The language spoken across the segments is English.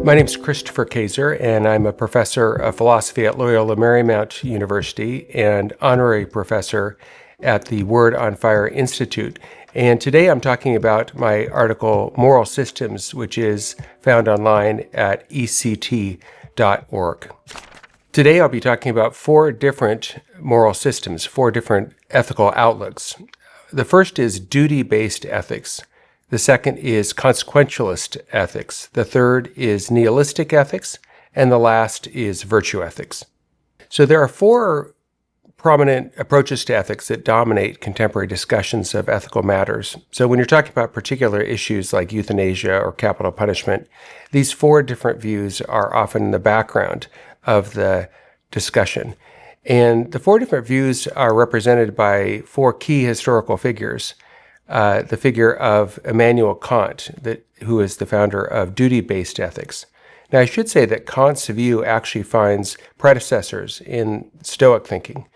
My name is Christopher Kaczor, and I'm a professor of philosophy at Loyola Marymount University and honorary professor at the Word on Fire Institute. And today I'm talking about my article, Moral Systems, which is found online at ect.org. Today I'll be talking about four different moral systems, four different ethical outlooks. The first is duty-based ethics. The second is consequentialist ethics. The third is nihilistic ethics. And the last is virtue ethics. So there are four prominent approaches to ethics that dominate contemporary discussions of ethical matters. So when you're talking about particular issues like euthanasia or capital punishment, these four different views are often in the background of the discussion. And the four different views are represented by four key historical figures. The figure of Immanuel Kant, who is the founder of duty-based ethics. Now, I should say that Kant's view actually finds predecessors in Stoic thinking,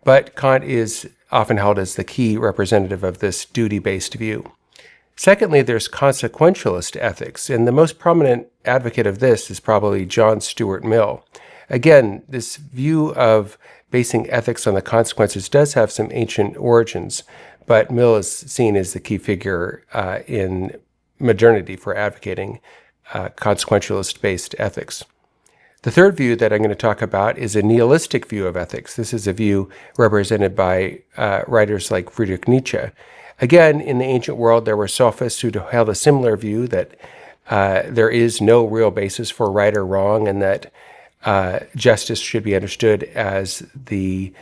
but Kant is often held as the key representative of this duty-based view. Secondly, there's consequentialist ethics, and the most prominent advocate of this is probably John Stuart Mill. Again, this view of basing ethics on the consequences does have some ancient origins, but Mill is seen as the key figure in modernity for advocating consequentialist-based ethics. The third view that I'm going to talk about is a nihilistic view of ethics. This is a view represented by writers like Friedrich Nietzsche. Again, in the ancient world, there were sophists who held a similar view that there is no real basis for right or wrong, and that justice should be understood as the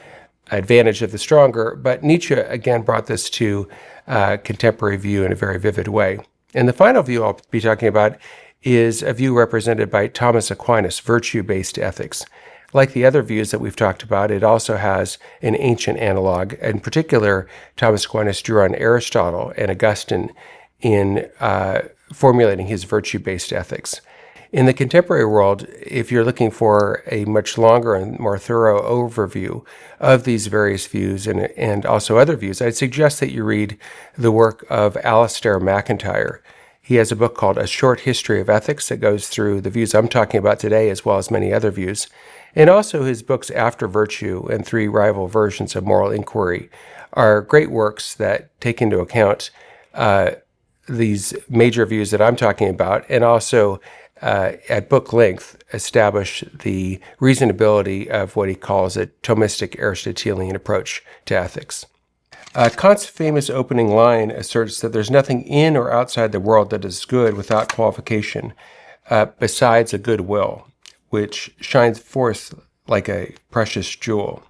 advantage of the stronger. But Nietzsche, again, brought this to contemporary view in a very vivid way. And the final view I'll be talking about is a view represented by Thomas Aquinas, virtue-based ethics. Like the other views that we've talked about, it also has an ancient analog. In particular, Thomas Aquinas drew on Aristotle and Augustine in formulating his virtue-based ethics. In the contemporary world, if you're looking for a much longer and more thorough overview of these various views and also other views, I'd suggest that you read the work of Alasdair MacIntyre. He has a book called A Short History of Ethics that goes through the views I'm talking about today, as well as many other views. And also his books After Virtue and Three Rival Versions of Moral Inquiry are great works that take into account these major views that I'm talking about, and also at book length, establish the reasonability of what he calls a Thomistic Aristotelian approach to ethics. Kant's famous opening line asserts that there's nothing in or outside the world that is good without qualification, besides a good will, which shines forth like a precious jewel.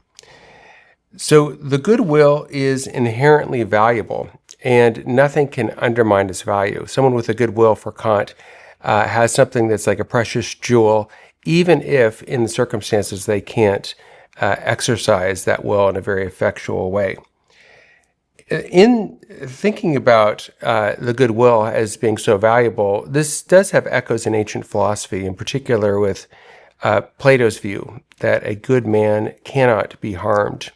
So the good will is inherently valuable, and nothing can undermine its value. Someone with a good will, for Kant, has something that's like a precious jewel, even if in the circumstances they can't exercise that will in a very effectual way. In thinking about the good will as being so valuable, this does have echoes in ancient philosophy, in particular with Plato's view that a good man cannot be harmed,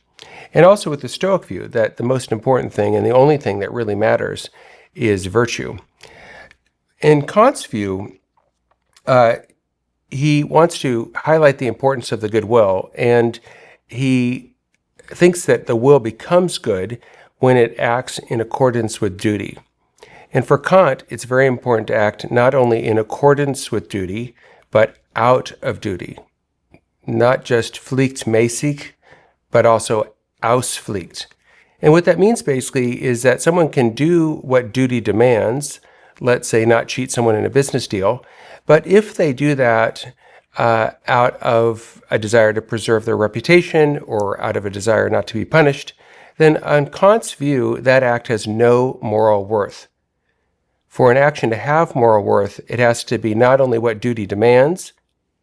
and also with the Stoic view that the most important thing and the only thing that really matters is virtue. In Kant's view, he wants to highlight the importance of the good will, and he thinks that the will becomes good when it acts in accordance with duty. And for Kant, it's very important to act not only in accordance with duty, but out of duty. Not just pflichtmäßig, but also auspflicht. And what that means basically is that someone can do what duty demands, let's say not cheat someone in a business deal, but if they do that out of a desire to preserve their reputation or out of a desire not to be punished, then on Kant's view, that act has no moral worth. For an action to have moral worth, it has to be not only what duty demands,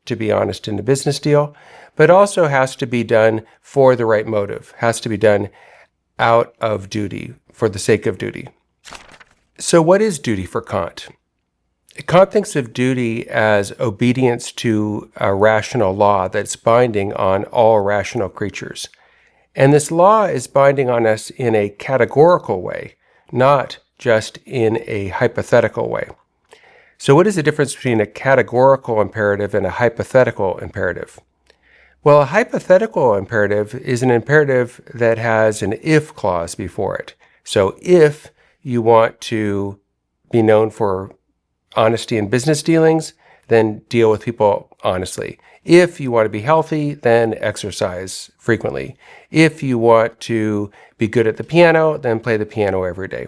to be honest in a business deal, but also has to be done for the right motive, has to be done out of duty, for the sake of duty. So what is duty for Kant? Kant thinks of duty as obedience to a rational law that's binding on all rational creatures. And this law is binding on us in a categorical way, not just in a hypothetical way. So what is the difference between a categorical imperative and a hypothetical imperative? Well, a hypothetical imperative is an imperative that has an if clause before it. So if you want to be known for honesty in business dealings, then deal with people honestly. If you want to be healthy, then exercise frequently. If you want to be good at the piano, then play the piano every day.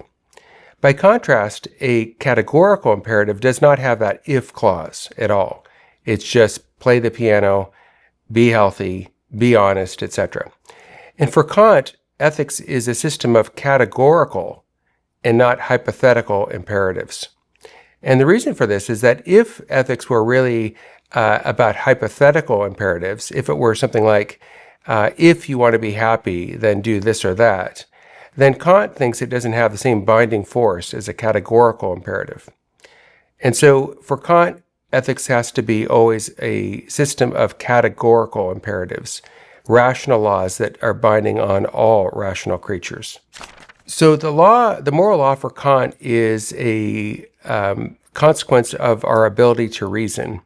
By contrast, a categorical imperative does not have that if clause at all. It's just play the piano, be healthy, be honest, etc. And for Kant, ethics is a system of categorical and not hypothetical imperatives. And the reason for this is that if ethics were really about hypothetical imperatives, if it were something like, if you want to be happy, then do this or that, then Kant thinks it doesn't have the same binding force as a categorical imperative. And so for Kant, ethics has to be always a system of categorical imperatives, rational laws that are binding on all rational creatures. So the moral law for Kant is a consequence of our ability to reason.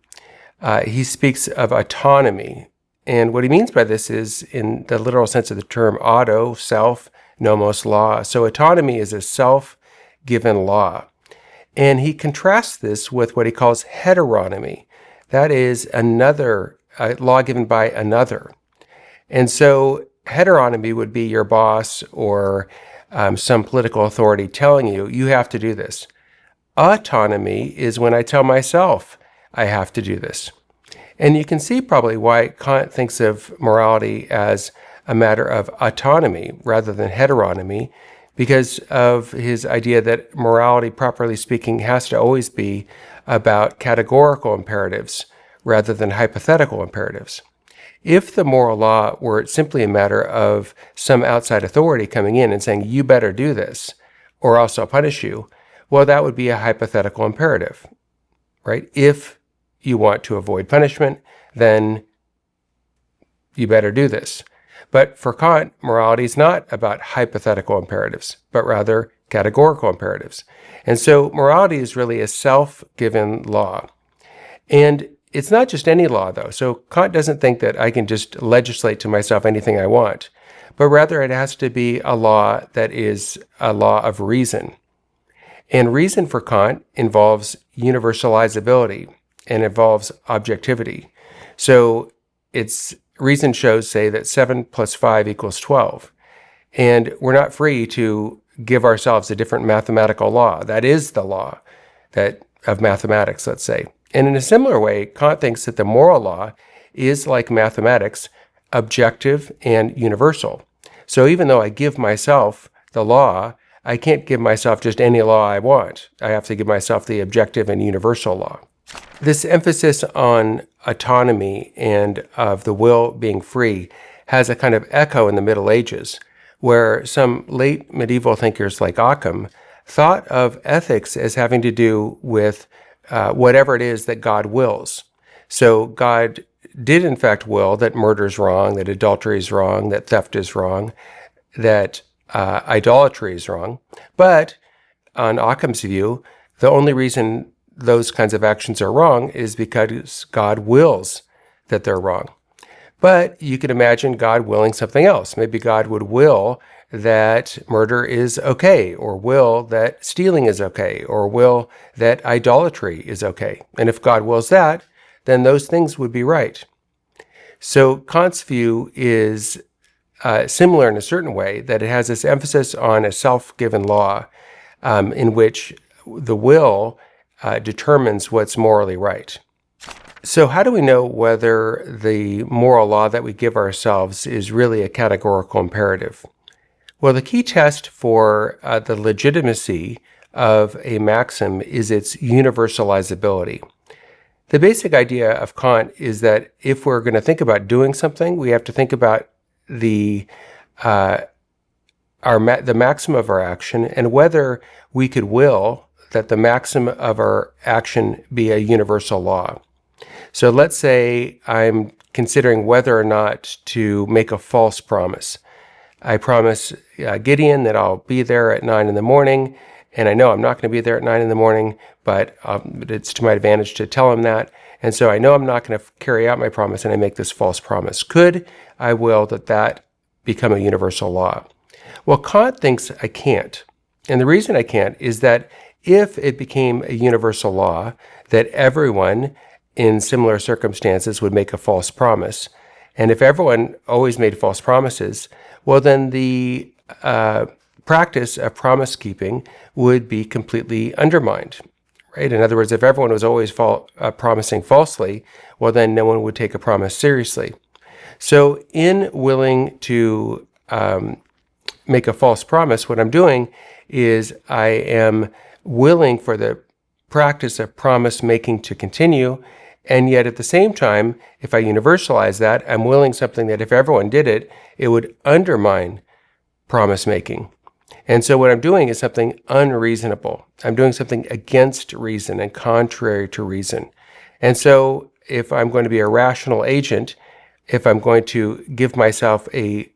He speaks of autonomy. And what he means by this is, in the literal sense of the term, auto, self, nomos, law. So autonomy is a self-given law. And he contrasts this with what he calls heteronomy. That is a law given by another. And so heteronomy would be your boss or some political authority telling you, you have to do this. Autonomy is when I tell myself I have to do this. And you can see probably why Kant thinks of morality as a matter of autonomy rather than heteronomy, because of his idea that morality, properly speaking, has to always be about categorical imperatives rather than hypothetical imperatives. If the moral law were simply a matter of some outside authority coming in and saying, you better do this, or else I'll punish you, well, that would be a hypothetical imperative, right? If you want to avoid punishment, then you better do this. But for Kant, morality is not about hypothetical imperatives, but rather categorical imperatives. And so morality is really a self-given law. And it's not just any law, though. So Kant doesn't think that I can just legislate to myself anything I want, but rather it has to be a law that is a law of reason. And reason for Kant involves universalizability and involves objectivity. So reason shows, say, that 7 plus 5 equals 12. And we're not free to give ourselves a different mathematical law. That is the law of mathematics, let's say. And in a similar way, Kant thinks that the moral law is, like mathematics, objective and universal. So even though I give myself the law, I can't give myself just any law I want. I have to give myself the objective and universal law. This emphasis on autonomy and of the will being free has a kind of echo in the Middle Ages, where some late medieval thinkers like Occam thought of ethics as having to do with whatever it is that God wills. So God did in fact will that murder is wrong, that adultery is wrong, that theft is wrong, that idolatry is wrong. But on Occam's view, the only reason those kinds of actions are wrong is because God wills that they're wrong. But you could imagine God willing something else. Maybe God would will that murder is okay, or will that stealing is okay, or will that idolatry is okay. And if God wills that, then those things would be right. So Kant's view is similar in a certain way, that it has this emphasis on a self-given law in which the will determines what's morally right. So how do we know whether the moral law that we give ourselves is really a categorical imperative? Well, the key test for the legitimacy of a maxim is its universalizability. The basic idea of Kant is that if we're going to think about doing something, we have to think about the maxim of our action and whether we could will that the maxim of our action be a universal law. So let's say I'm considering whether or not to make a false promise. I promise Gideon that I'll be there at 9 in the morning, and I know I'm not going to be there at 9 in the morning, but it's to my advantage to tell him that. And so I know I'm not going to carry out my promise, and I make this false promise. Could I will that become a universal law? Well, Kant thinks I can't. And the reason I can't is that if it became a universal law that everyone in similar circumstances would make a false promise, and if everyone always made false promises, well, then the practice of promise keeping would be completely undermined. Right? In other words, if everyone was always promising falsely, well, then no one would take a promise seriously. So in willing to make a false promise, what I'm doing is I am willing for the practice of promise making to continue, and yet at the same time, if I universalize that, I'm willing something that if everyone did it, it would undermine promise making. And so what I'm doing is something unreasonable. I'm doing something against reason and contrary to reason. And so if I'm going to be a rational agent, if I'm going to give myself a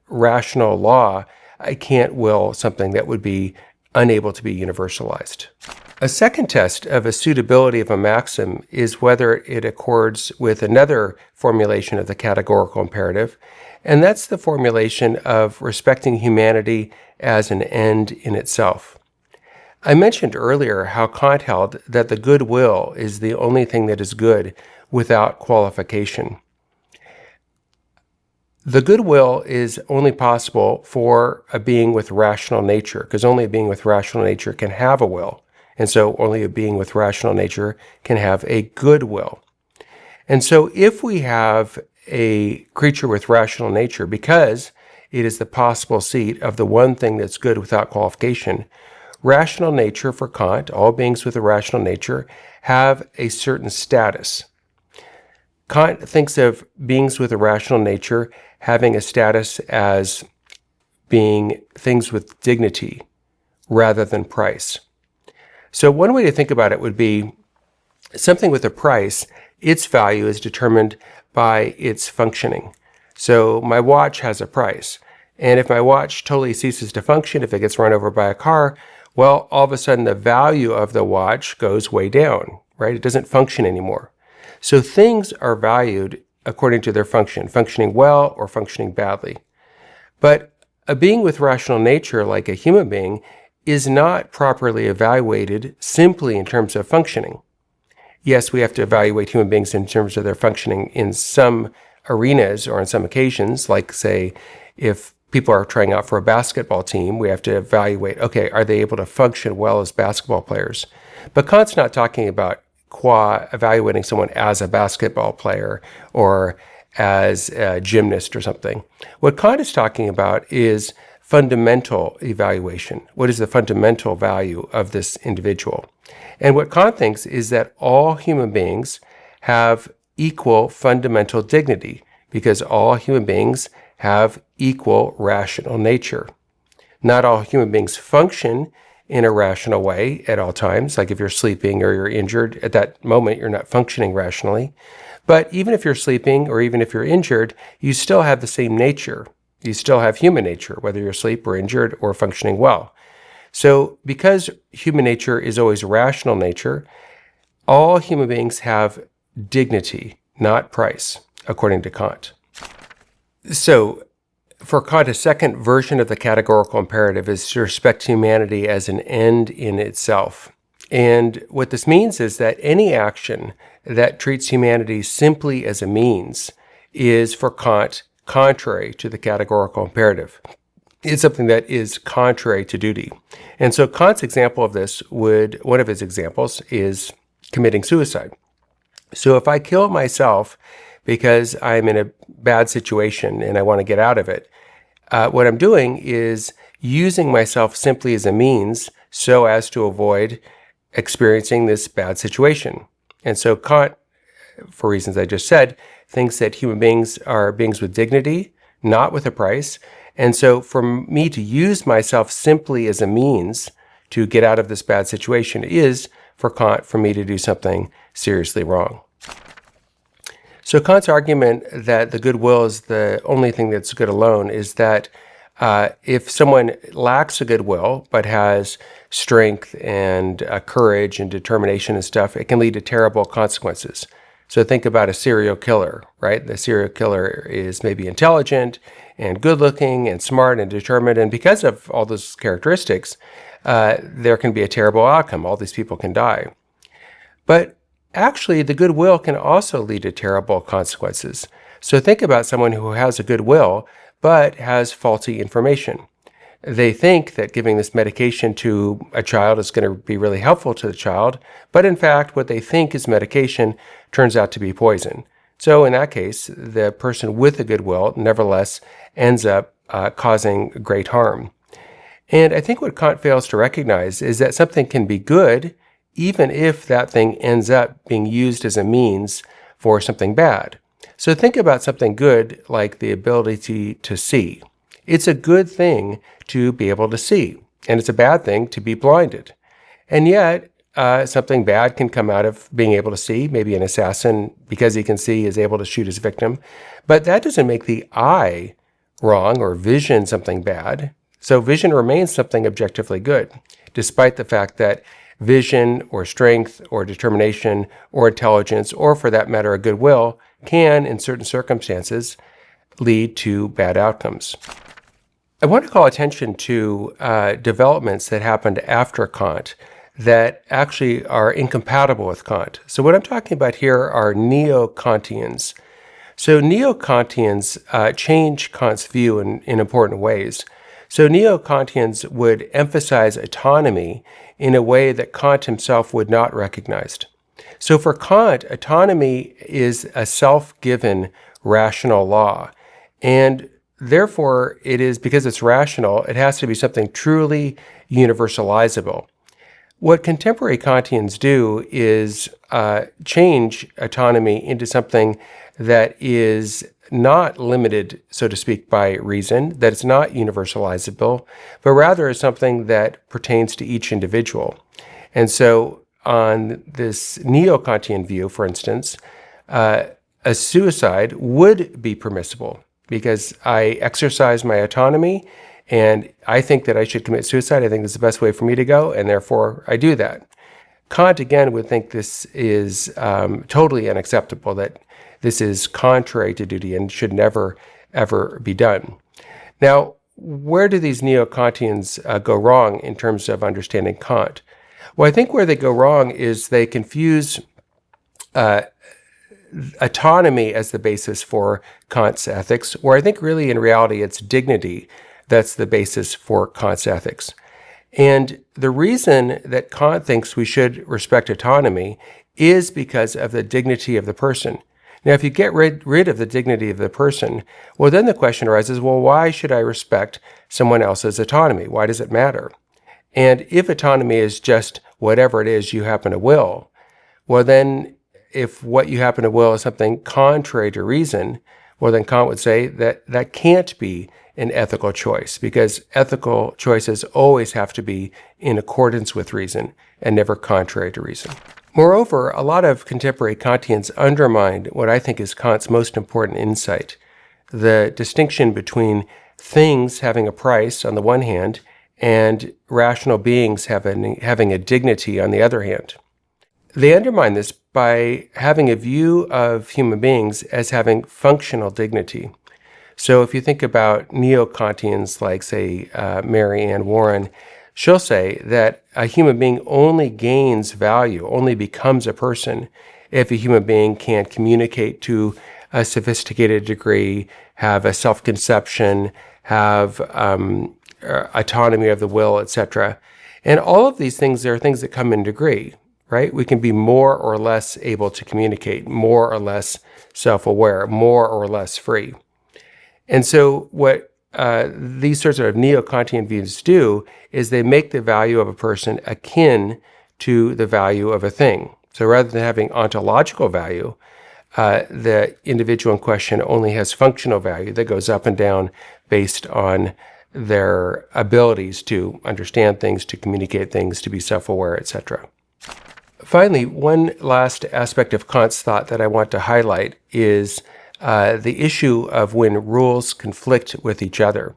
rational law, I can't will something that would be unable to be universalized. A second test of a suitability of a maxim is whether it accords with another formulation of the categorical imperative, and that's the formulation of respecting humanity as an end in itself. I mentioned earlier how Kant held that the good will is the only thing that is good without qualification. The good will is only possible for a being with rational nature, because only a being with rational nature can have a will. And so only a being with rational nature can have a good will. And so if we have a creature with rational nature, because it is the possible seat of the one thing that's good without qualification, rational nature for Kant, all beings with a rational nature, have a certain status. Kant thinks of beings with a rational nature having a status as being things with dignity rather than price. So one way to think about it would be something with a price, its value is determined by its functioning. So my watch has a price. And if my watch totally ceases to function, if it gets run over by a car, well, all of a sudden the value of the watch goes way down, right? It doesn't function anymore. So things are valued according to their function, functioning well or functioning badly. But a being with rational nature, like a human being, is not properly evaluated simply in terms of functioning. Yes, we have to evaluate human beings in terms of their functioning in some arenas or on some occasions, like, say, if people are trying out for a basketball team, we have to evaluate, okay, are they able to function well as basketball players? But Kant's not talking about evaluating someone as a basketball player or as a gymnast or something. What Kant is talking about is fundamental evaluation. What is the fundamental value of this individual? And what Kant thinks is that all human beings have equal fundamental dignity because all human beings have equal rational nature. Not all human beings function in a rational way at all times. Like if you're sleeping or you're injured, at that moment you're not functioning rationally. But even if you're sleeping or even if you're injured, you still have the same nature. You still have human nature, whether you're asleep or injured or functioning well. So because human nature is always rational nature, all human beings have dignity, not price, according to Kant. So for Kant, a second version of the categorical imperative is to respect humanity as an end in itself. And what this means is that any action that treats humanity simply as a means is, for Kant, contrary to the categorical imperative. It's something that is contrary to duty. And so Kant's example of this one of his examples is committing suicide. So if I kill myself because I'm in a bad situation and I want to get out of it, what I'm doing is using myself simply as a means so as to avoid experiencing this bad situation. And so Kant, for reasons I just said, thinks that human beings are beings with dignity, not with a price. And so for me to use myself simply as a means to get out of this bad situation is, for Kant, for me to do something seriously wrong. So Kant's argument that the good will is the only thing that's good alone is that If someone lacks a good will but has strength and courage and determination and stuff, it can lead to terrible consequences. So think about a serial killer, right? The serial killer is maybe intelligent and good-looking and smart and determined, and because of all those characteristics, there can be a terrible outcome. All these people can die. But actually, the good will can also lead to terrible consequences. So think about someone who has a good will but has faulty information. They think that giving this medication to a child is going to be really helpful to the child, but in fact, what they think is medication turns out to be poison. So in that case, the person with a good will nevertheless ends up causing great harm. And I think what Kant fails to recognize is that something can be good even if that thing ends up being used as a means for something bad. So think about something good like the ability to see. It's a good thing to be able to see, and it's a bad thing to be blinded. And yet, something bad can come out of being able to see. Maybe an assassin, because he can see, is able to shoot his victim. But that doesn't make the eye wrong or vision something bad. So vision remains something objectively good, despite the fact that vision or strength or determination or intelligence, or for that matter, a good will, can, in certain circumstances, lead to bad outcomes. I want to call attention to developments that happened after Kant that actually are incompatible with Kant. So what I'm talking about here are neo-Kantians. So neo-Kantians change Kant's view in important ways. So neo-Kantians would emphasize autonomy in a way that Kant himself would not recognize. So for Kant, autonomy is a self-given rational law. And therefore, it is, because it's rational, it has to be something truly universalizable. What contemporary Kantians do is change autonomy into something that is not limited, so to speak, by reason, that it's not universalizable, but rather is something that pertains to each individual. And so on this neo-Kantian view, for instance, a suicide would be permissible because I exercise my autonomy and I think that I should commit suicide. I think this is the best way for me to go, and therefore I do that. Kant, again, would think this is totally unacceptable, that this is contrary to duty and should never, ever be done. Now, where do these neo-Kantians go wrong in terms of understanding Kant? Well, I think where they go wrong is they confuse autonomy as the basis for Kant's ethics, where I think really in reality it's dignity that's the basis for Kant's ethics. And the reason that Kant thinks we should respect autonomy is because of the dignity of the person. Now, if you get rid of the dignity of the person, well, then the question arises, well, why should I respect someone else's autonomy? Why does it matter? And if autonomy is just whatever it is you happen to will, well, then if what you happen to will is something contrary to reason, well, then Kant would say that that can't be an ethical choice, because ethical choices always have to be in accordance with reason and never contrary to reason. Moreover, a lot of contemporary Kantians undermine what I think is Kant's most important insight, the distinction between things having a price on the one hand and rational beings having a dignity on the other hand. They undermine this by having a view of human beings as having functional dignity. So if you think about neo-Kantians like, say, Mary Ann Warren, she'll say that a human being only gains value, only becomes a person, if a human being can communicate to a sophisticated degree, have a self-conception, have autonomy of the will, etc. And all of these things are things that come in degree, right? We can be more or less able to communicate, more or less self-aware, more or less free. And so what these sorts of neo-Kantian views do is they make the value of a person akin to the value of a thing. So rather than having ontological value, the individual in question only has functional value that goes up and down based on their abilities to understand things, to communicate things, to be self-aware, etc. Finally, one last aspect of Kant's thought that I want to highlight is the issue of when rules conflict with each other.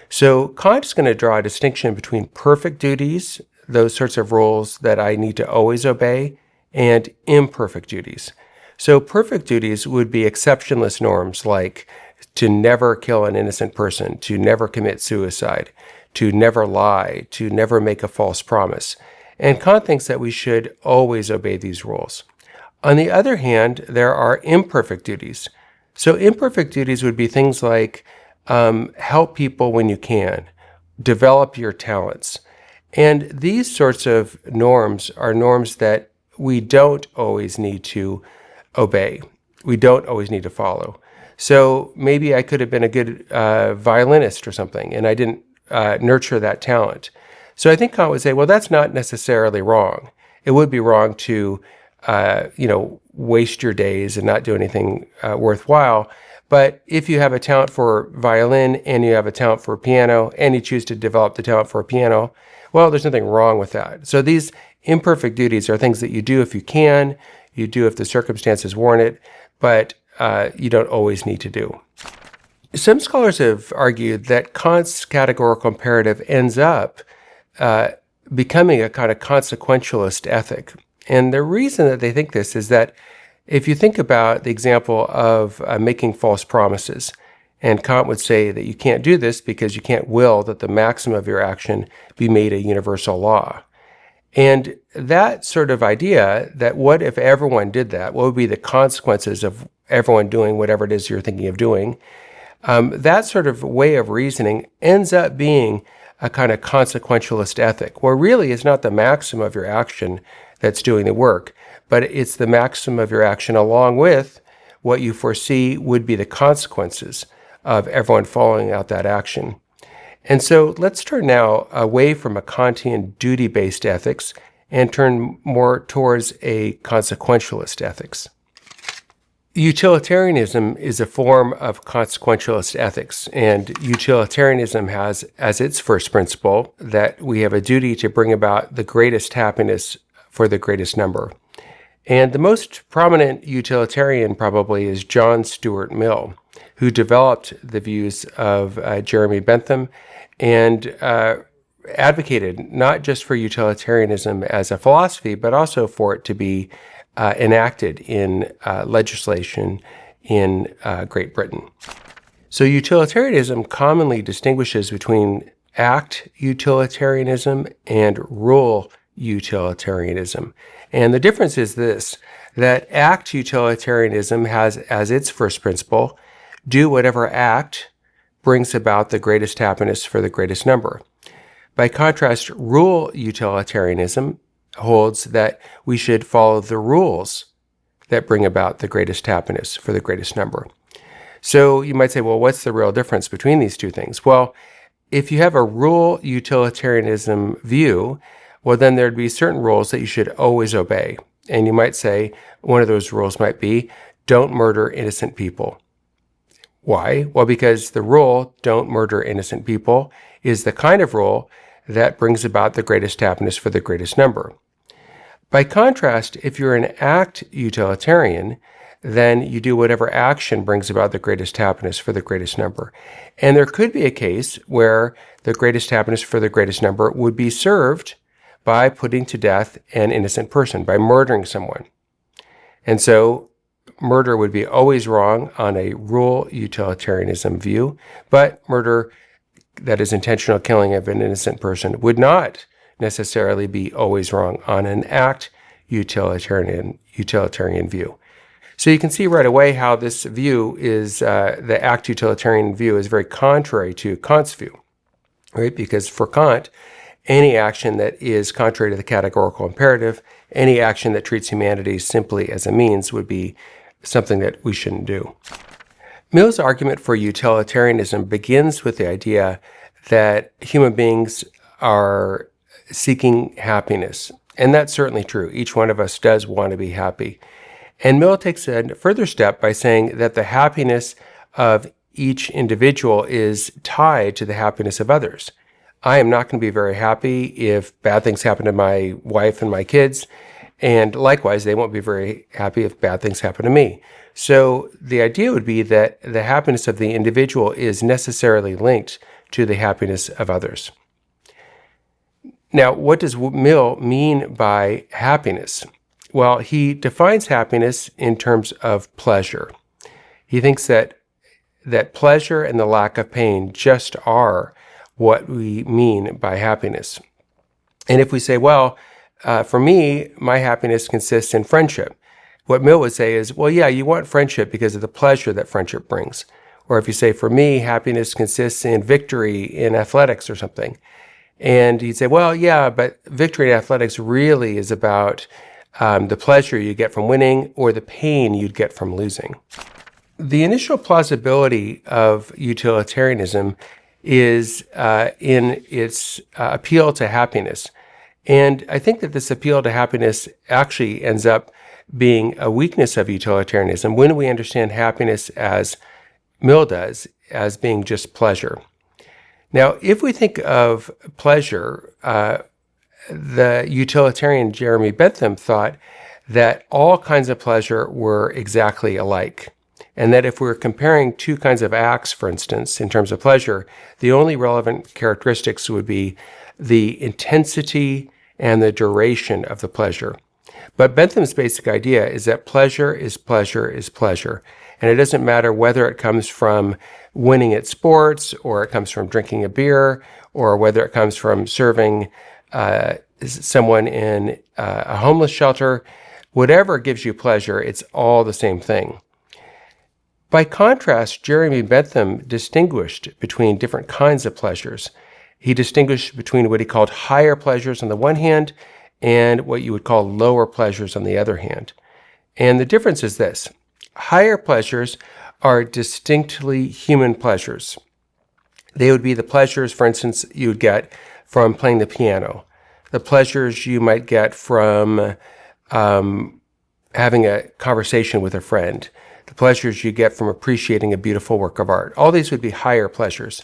So Kant is going to draw a distinction between perfect duties, those sorts of rules that I need to always obey, and imperfect duties. So perfect duties would be exceptionless norms like to never kill an innocent person, to never commit suicide, to never lie, to never make a false promise. And Kant thinks that we should always obey these rules. On the other hand, there are imperfect duties. So imperfect duties would be things like help people when you can, develop your talents. And these sorts of norms are norms that we don't always need to obey. We don't always need to follow. So maybe I could have been a good violinist or something, and I didn't nurture that talent. So I think Kant would say, well, that's not necessarily wrong. It would be wrong to, waste your days and not do anything worthwhile. But if you have a talent for violin and you have a talent for piano and you choose to develop the talent for piano, well, there's nothing wrong with that. So these imperfect duties are things that you do if you can, you do if the circumstances warrant it, but you don't always need to do. Some scholars have argued that Kant's categorical imperative ends up becoming a kind of consequentialist ethic. And the reason that they think this is that if you think about the example of making false promises, and Kant would say that you can't do this because you can't will that the maxim of your action be made a universal law. And that sort of idea that what if everyone did that? What would be the consequences of everyone doing whatever it is you're thinking of doing? That sort of way of reasoning ends up being a kind of consequentialist ethic, where really it's not the maxim of your action that's doing the work, but it's the maxim of your action along with what you foresee would be the consequences of everyone following out that action. And so let's turn now away from a Kantian duty-based ethics and turn more towards a consequentialist ethics. Utilitarianism is a form of consequentialist ethics, and utilitarianism has as its first principle that we have a duty to bring about the greatest happiness for the greatest number. And the most prominent utilitarian probably is John Stuart Mill, who developed the views of Jeremy Bentham and advocated not just for utilitarianism as a philosophy, but also for it to be enacted in legislation in Great Britain. So utilitarianism commonly distinguishes between act utilitarianism and rule utilitarianism. And the difference is this, that act utilitarianism has as its first principle, do whatever act brings about the greatest happiness for the greatest number. By contrast, rule utilitarianism holds that we should follow the rules that bring about the greatest happiness for the greatest number. So you might say, well, what's the real difference between these two things? Well, if you have a rule utilitarianism view, well, then there'd be certain rules that you should always obey. And you might say one of those rules might be, don't murder innocent people. Why? Well, because the rule, don't murder innocent people, is the kind of rule that brings about the greatest happiness for the greatest number. By contrast, if you're an act utilitarian, then you do whatever action brings about the greatest happiness for the greatest number. And there could be a case where the greatest happiness for the greatest number would be served by putting to death an innocent person, by murdering someone. And so murder would be always wrong on a rule utilitarianism view, but murder that is intentional killing of an innocent person would not necessarily be always wrong on an act utilitarian view. So you can see right away how this view is, the act utilitarian view is very contrary to Kant's view, right? Because for Kant, any action that is contrary to the categorical imperative, any action that treats humanity simply as a means would be something that we shouldn't do. Mill's argument for utilitarianism begins with the idea that human beings are seeking happiness. And that's certainly true. Each one of us does want to be happy. And Mill takes a further step by saying that the happiness of each individual is tied to the happiness of others. I am not going to be very happy if bad things happen to my wife and my kids, and likewise, they won't be very happy if bad things happen to me. So the idea would be that the happiness of the individual is necessarily linked to the happiness of others. Now, what does Mill mean by happiness? Well, he defines happiness in terms of pleasure. He thinks that pleasure and the lack of pain just are what we mean by happiness. And if we say, well, for me, my happiness consists in friendship, what Mill would say is, well, yeah, you want friendship because of the pleasure that friendship brings. Or if you say, for me, happiness consists in victory in athletics or something. And he'd say, well, yeah, but victory in athletics really is about the pleasure you get from winning or the pain you'd get from losing. The initial plausibility of utilitarianism is in its appeal to happiness. And I think that this appeal to happiness actually ends up being a weakness of utilitarianism when we understand happiness as Mill does, as being just pleasure. Now, if we think of pleasure, the utilitarian Jeremy Bentham thought that all kinds of pleasure were exactly alike. And that if we're comparing two kinds of acts, for instance, in terms of pleasure, the only relevant characteristics would be the intensity and the duration of the pleasure. But Bentham's basic idea is that pleasure is pleasure is pleasure. And it doesn't matter whether it comes from winning at sports, or it comes from drinking a beer, or whether it comes from serving someone in a homeless shelter. Whatever gives you pleasure, it's all the same thing. By contrast, Jeremy Bentham distinguished between different kinds of pleasures. He distinguished between what he called higher pleasures on the one hand and what you would call lower pleasures on the other hand. And the difference is this. Higher pleasures are distinctly human pleasures. They would be the pleasures, for instance, you would get from playing the piano, the pleasures you might get from having a conversation with a friend, the pleasures you get from appreciating a beautiful work of art. All these would be higher pleasures.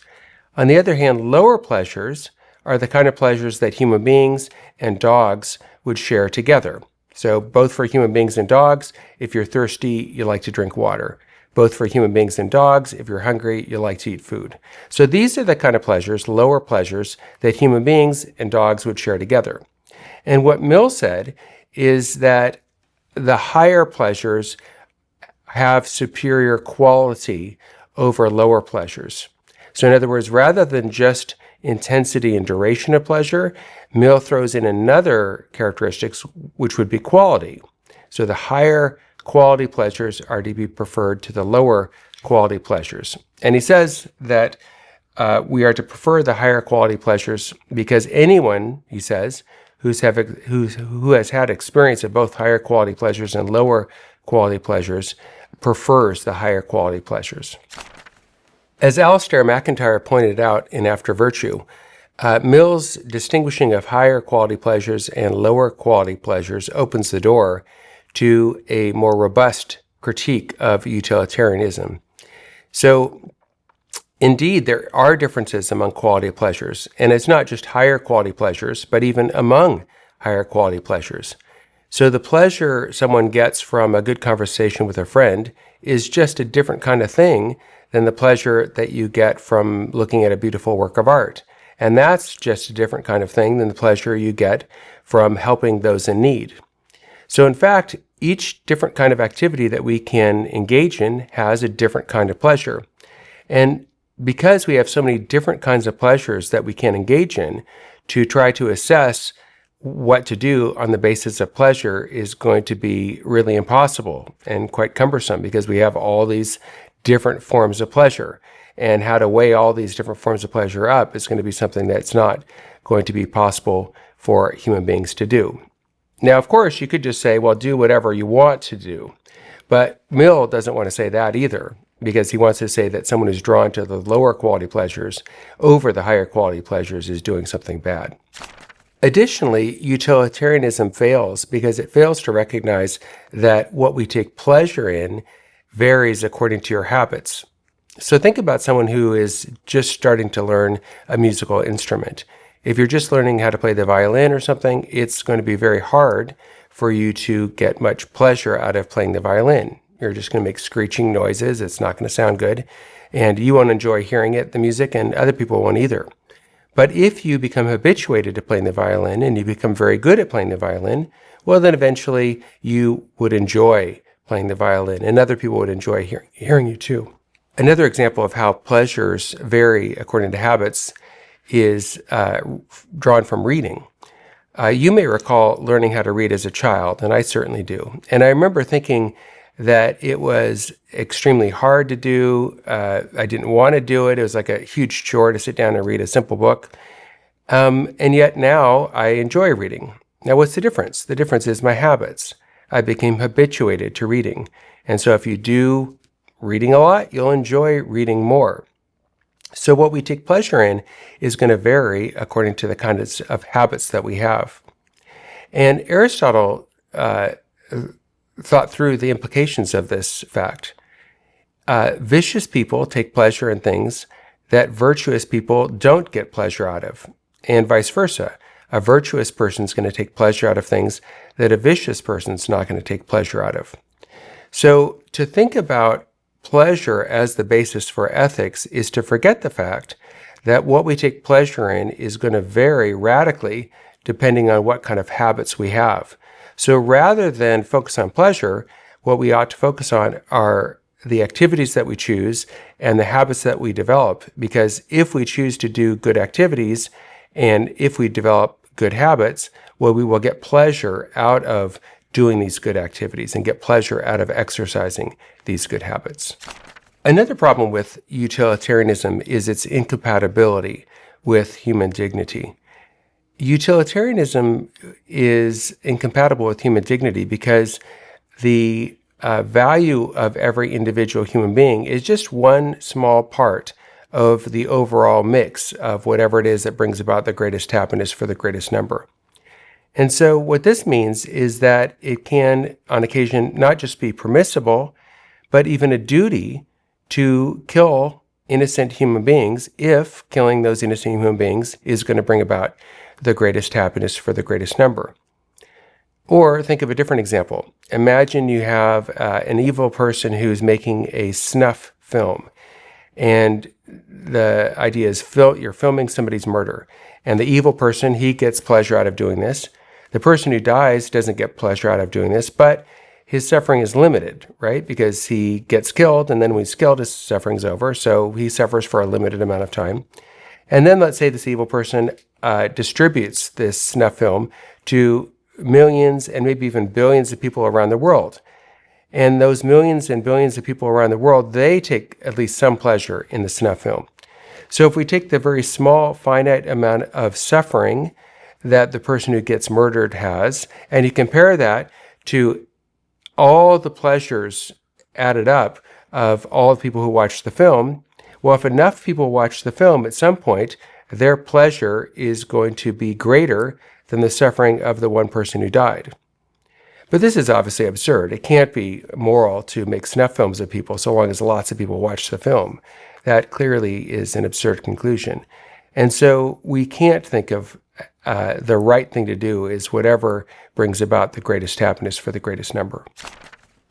On the other hand, lower pleasures are the kind of pleasures that human beings and dogs would share together. So both for human beings and dogs, if you're thirsty, you like to drink water. Both for human beings and dogs, if you're hungry, you like to eat food. So these are the kind of pleasures, lower pleasures, that human beings and dogs would share together. And what Mill said is that the higher pleasures have superior quality over lower pleasures. So in other words, rather than just intensity and duration of pleasure, Mill throws in another characteristics, which would be quality. So the higher quality pleasures are to be preferred to the lower quality pleasures. And he says that we are to prefer the higher quality pleasures because anyone, he says, who has had experience of both higher quality pleasures and lower quality pleasures prefers the higher quality pleasures. As Alistair MacIntyre pointed out in After Virtue, Mill's distinguishing of higher quality pleasures and lower quality pleasures opens the door to a more robust critique of utilitarianism. So, indeed, there are differences among quality pleasures, and it's not just higher quality pleasures, but even among higher quality pleasures. So the pleasure someone gets from a good conversation with a friend is just a different kind of thing than the pleasure that you get from looking at a beautiful work of art. And that's just a different kind of thing than the pleasure you get from helping those in need. So in fact, each different kind of activity that we can engage in has a different kind of pleasure. And because we have so many different kinds of pleasures that we can engage in, to try to assess what to do on the basis of pleasure is going to be really impossible and quite cumbersome because we have all these different forms of pleasure. And how to weigh all these different forms of pleasure up is going to be something that's not going to be possible for human beings to do. Now, of course, you could just say, well, do whatever you want to do. But Mill doesn't want to say that either, because he wants to say that someone who's drawn to the lower quality pleasures over the higher quality pleasures is doing something bad. Additionally, utilitarianism fails because it fails to recognize that what we take pleasure in varies according to your habits. So think about someone who is just starting to learn a musical instrument. If you're just learning how to play the violin or something, it's going to be very hard for you to get much pleasure out of playing the violin. You're just going to make screeching noises. It's not going to sound good. And you won't enjoy hearing it, the music, and other people won't either. But if you become habituated to playing the violin and you become very good at playing the violin, well, then eventually you would enjoy playing the violin, and other people would enjoy hearing you too. Another example of how pleasures vary according to habits is drawn from reading. You may recall learning how to read as a child, and I certainly do. And I remember thinking that it was extremely hard to do. I didn't want to do it. It was like a huge chore to sit down and read a simple book. And yet now I enjoy reading. Now, what's the difference? The difference is my habits. I became habituated to reading. And so if you do reading a lot, you'll enjoy reading more. So what we take pleasure in is going to vary according to the kinds of habits that we have. And Aristotle thought through the implications of this fact. Vicious people take pleasure in things that virtuous people don't get pleasure out of, and vice versa. A virtuous person is going to take pleasure out of things that a vicious person is not going to take pleasure out of. So to think about pleasure as the basis for ethics is to forget the fact that what we take pleasure in is going to vary radically depending on what kind of habits we have. So rather than focus on pleasure, what we ought to focus on are the activities that we choose and the habits that we develop. Because if we choose to do good activities and if we develop good habits, well, we will get pleasure out of doing these good activities and get pleasure out of exercising these good habits. Another problem with utilitarianism is its incompatibility with human dignity. Utilitarianism is incompatible with human dignity because the value of every individual human being is just one small part of the overall mix of whatever it is that brings about the greatest happiness for the greatest number. And so what this means is that it can, on occasion, not just be permissible, but even a duty to kill innocent human beings if killing those innocent human beings is going to bring about the greatest happiness for the greatest number. Or think of a different example. Imagine you have an evil person who's making a snuff film. And the idea is you're filming somebody's murder. And the evil person, he gets pleasure out of doing this. The person who dies doesn't get pleasure out of doing this, but his suffering is limited, right? Because he gets killed, and then when he's killed, his suffering's over. So he suffers for a limited amount of time. And then let's say this evil person distributes this snuff film to millions and maybe even billions of people around the world. And those millions and billions of people around the world, they take at least some pleasure in the snuff film. So if we take the very small, finite amount of suffering that the person who gets murdered has, and you compare that to all the pleasures added up of all the people who watch the film, well, if enough people watch the film, at some point, their pleasure is going to be greater than the suffering of the one person who died. But this is obviously absurd. It can't be moral to make snuff films of people so long as lots of people watch the film. That clearly is an absurd conclusion. And so we can't think of the right thing to do is whatever brings about the greatest happiness for the greatest number.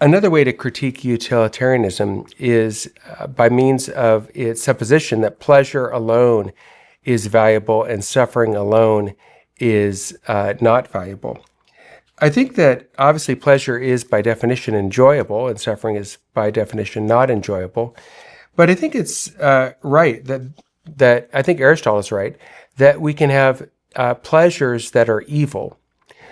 Another way to critique utilitarianism is by means of its supposition that pleasure alone is valuable and suffering alone is not valuable. I think that obviously pleasure is by definition enjoyable and suffering is by definition not enjoyable. But I think it's right that I think Aristotle is right that we can have pleasures that are evil.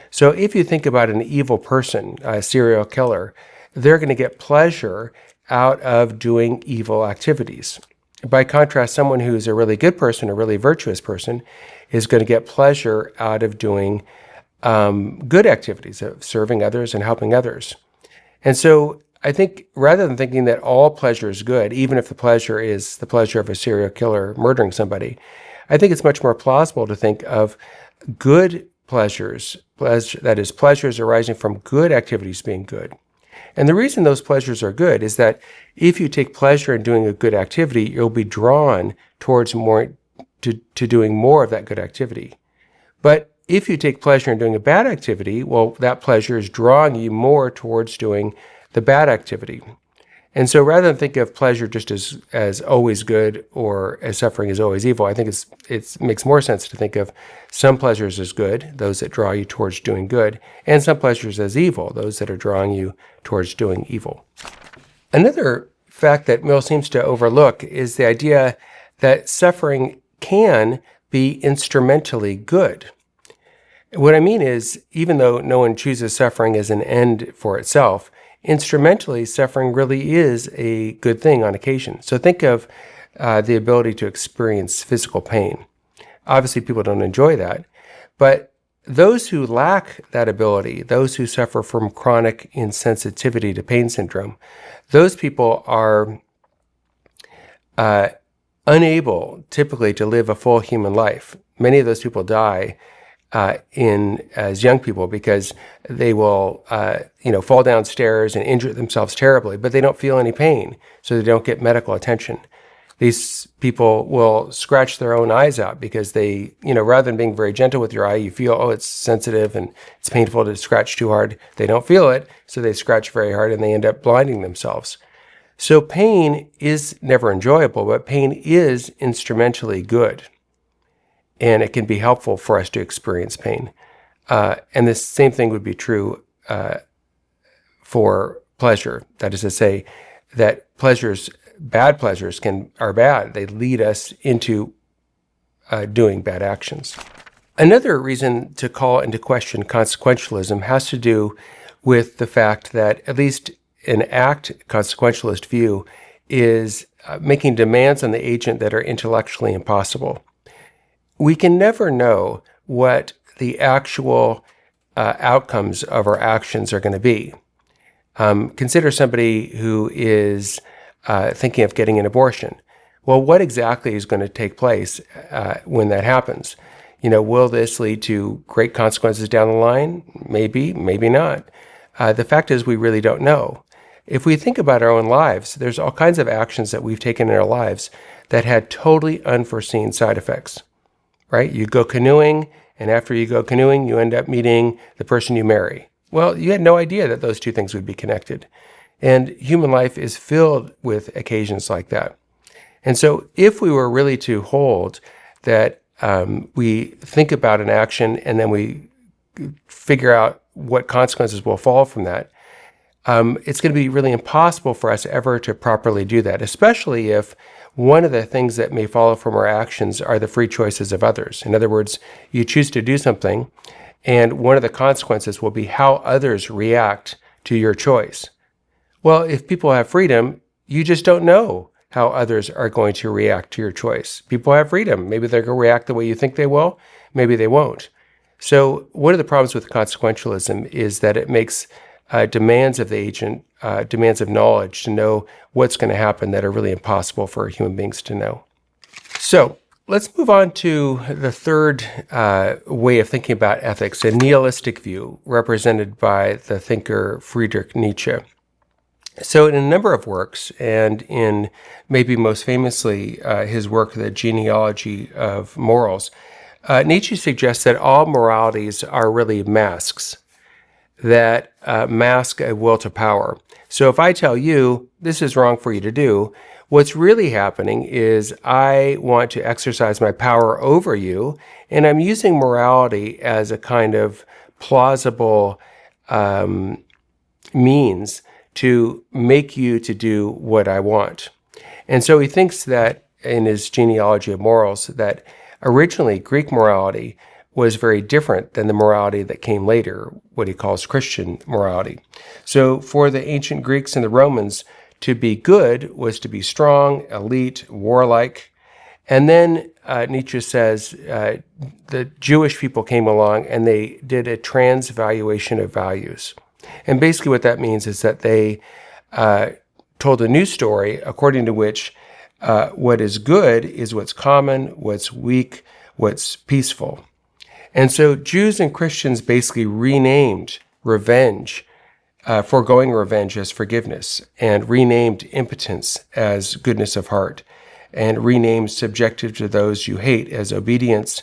So if you think about an evil person, a serial killer, they're going to get pleasure out of doing evil activities. By contrast, someone who's a really good person, a really virtuous person, is going to get pleasure out of doing good activities, of serving others and helping others. And so I think rather than thinking that all pleasure is good, even if the pleasure is the pleasure of a serial killer murdering somebody, I think it's much more plausible to think of good pleasures, that is, pleasures arising from good activities being good. And the reason those pleasures are good is that if you take pleasure in doing a good activity, you'll be drawn towards more to doing more of that good activity. But if you take pleasure in doing a bad activity, well, that pleasure is drawing you more towards doing the bad activity. And so rather than think of pleasure just as always good or as suffering as always evil, I think it makes more sense to think of some pleasures as good, those that draw you towards doing good, and some pleasures as evil, those that are drawing you towards doing evil. Another fact that Mill seems to overlook is the idea that suffering can be instrumentally good. What I mean is, even though no one chooses suffering as an end for itself, instrumentally, suffering really is a good thing on occasion. So think of the ability to experience physical pain. Obviously, people don't enjoy that, but those who lack that ability, those who suffer from chronic insensitivity to pain syndrome, those people are unable typically to live a full human life. Many of those people die as young people because they will fall downstairs and injure themselves terribly, but they don't feel any pain, so they don't get medical attention. These people will scratch their own eyes out because they, rather than being very gentle with your eye, you feel, oh, it's sensitive and it's painful to scratch too hard. They don't feel it, so they scratch very hard and they end up blinding themselves. So pain is never enjoyable, but pain is instrumentally good. And it can be helpful for us to experience pain. And the same thing would be true for pleasure. That is to say, that bad pleasures are bad. They lead us into doing bad actions. Another reason to call into question consequentialism has to do with the fact that, at least an act consequentialist view, is making demands on the agent that are intellectually impossible. We can never know what the actual outcomes of our actions are going to be. Consider somebody who is thinking of getting an abortion. Well, what exactly is going to take place when that happens? Will this lead to great consequences down the line? Maybe, maybe not. The fact is, we really don't know. If we think about our own lives, there's all kinds of actions that we've taken in our lives that had totally unforeseen side effects. Right? You go canoeing, and after you go canoeing, you end up meeting the person you marry. Well, you had no idea that those two things would be connected. And human life is filled with occasions like that. And so if we were really to hold that we think about an action and then we figure out what consequences will fall from that, it's going to be really impossible for us ever to properly do that, especially if one of the things that may follow from our actions are the free choices of others. In other words, you choose to do something, and one of the consequences will be how others react to your choice. Well, if people have freedom, you just don't know how others are going to react to your choice. People have freedom. Maybe they're going to react the way you think they will. Maybe they won't. So one of the problems with consequentialism is that it makes demands of the agent, demands of knowledge to know what's going to happen that are really impossible for human beings to know. So let's move on to the third way of thinking about ethics, a nihilistic view represented by the thinker Friedrich Nietzsche. So in a number of works, and in maybe most famously his work, The Genealogy of Morals, Nietzsche suggests that all moralities are really masks that mask a will to power. So if I tell you, this is wrong for you to do, what's really happening is I want to exercise my power over you, and I'm using morality as a kind of plausible means to make you to do what I want. And so he thinks that in his Genealogy of Morals that originally Greek morality was very different than the morality that came later, what he calls Christian morality. So for the ancient Greeks and the Romans, to be good was to be strong, elite, warlike. And then Nietzsche says the Jewish people came along and they did a transvaluation of values. And basically what that means is that they told a new story according to which what is good is what's common, what's weak, what's peaceful. And so Jews and Christians basically renamed revenge, foregoing revenge as forgiveness, and renamed impotence as goodness of heart, and renamed subjective to those you hate as obedience,